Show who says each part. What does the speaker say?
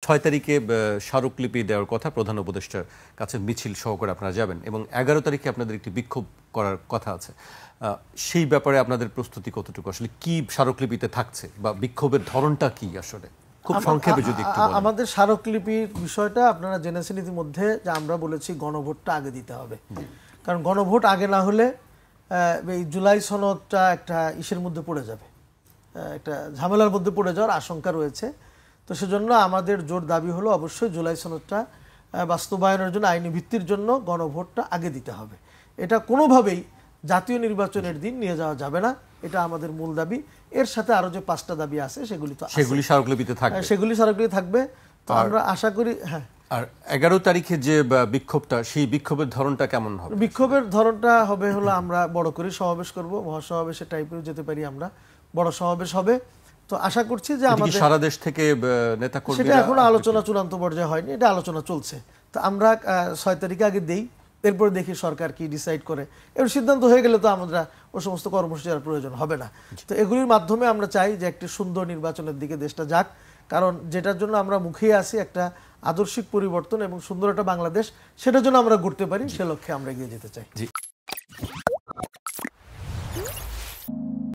Speaker 1: 6 তারিখে স্মারকলিপি দেওয়ার কথা প্রধান উপদেষ্টার কাছে মিছিল সহকারে আপনারা যাবেন এবং 11 তারিখে আপনাদের একটি বিক্ষোভ করার কথা আছে। সেই ব্যাপারে আপনাদের প্রস্তুতি কতটুকু, আসলে কি স্মারকলিপিতে থাকছে বা বিক্ষোভের ধরনটা কি আসলে খুব সংক্ষেপে যদি একটু বলেন।
Speaker 2: আমাদের স্মারকলিপির বিষয়টা আপনারা জেনেছেন ইতিমধ্যে যে আমরা বলেছি গণভোটটা আগে দিতে হবে, কারণ গণভোট আগে না হলে এই জুলাই সনদটা একটা ইসের মধ্যে পড়ে যাবে, একটা ঝামেলার মধ্যে পড়ে যাওয়ার আশঙ্কা রয়েছে। তো সেজন্য আমাদের জোর দাবি হলো অবশ্যই জুলাই সনদটা বাস্তবায়নের জন্য আইনি ভিত্তির জন্য গণভোটটা আগে দিতে হবে। এটা কোনোভাবেই জাতীয় নির্বাচনের দিন নিয়ে যাওয়া যাবে না, এটা আমাদের মূল দাবি। এর সাথে আরো যে 5টা দাবি আছে সেগুলি
Speaker 1: স্মারকলিপিতে থাকবে,
Speaker 2: সেগুলি স্মারকলিপি থাকবে। তো আমরা আশা করি হ্যাঁ।
Speaker 1: আর 11 তারিখে যে বিক্ষোভটা, সেই বিক্ষোভের ধরনটা কেমন হবে?
Speaker 2: বিক্ষোভের ধরনটা হবে হলো আমরা বড় করে সমাবেশ করব, মহাসমাবেশের টাইপেও যেতে পারি আমরা, বড় সমাবেশ হবে। তো আশা করছি যে আমাদের
Speaker 1: সারা দেশ থেকে নেতা কর্মীরা,
Speaker 2: সেটা এখনো আলোচনা চূড়ান্ত পর্যায়ে হয়নি, এটা আলোচনা চলছে। তো আমরা 6 তারিখে আগে দেই, এরপরে দেখি সরকার কি ডিসাইড করে। এর সিদ্ধান্ত হয়ে গেলে তো আমরা ও সমস্ত কর্মসূচির প্রয়োজন হবে না। তো এগুলির মাধ্যমে আমরা চাই যে একটি সুন্দর নির্বাচনের দিকে দেশটা যাক, কারণ যেটার জন্য আমরা মুখিয়ে আছি একটা আদর্শিক পরিবর্তন এবং সুন্দর একটা বাংলাদেশ, সেটার জন্য আমরা ঘুরতে পারি, সে লক্ষ্যে আমরা এগিয়ে যেতে চাই।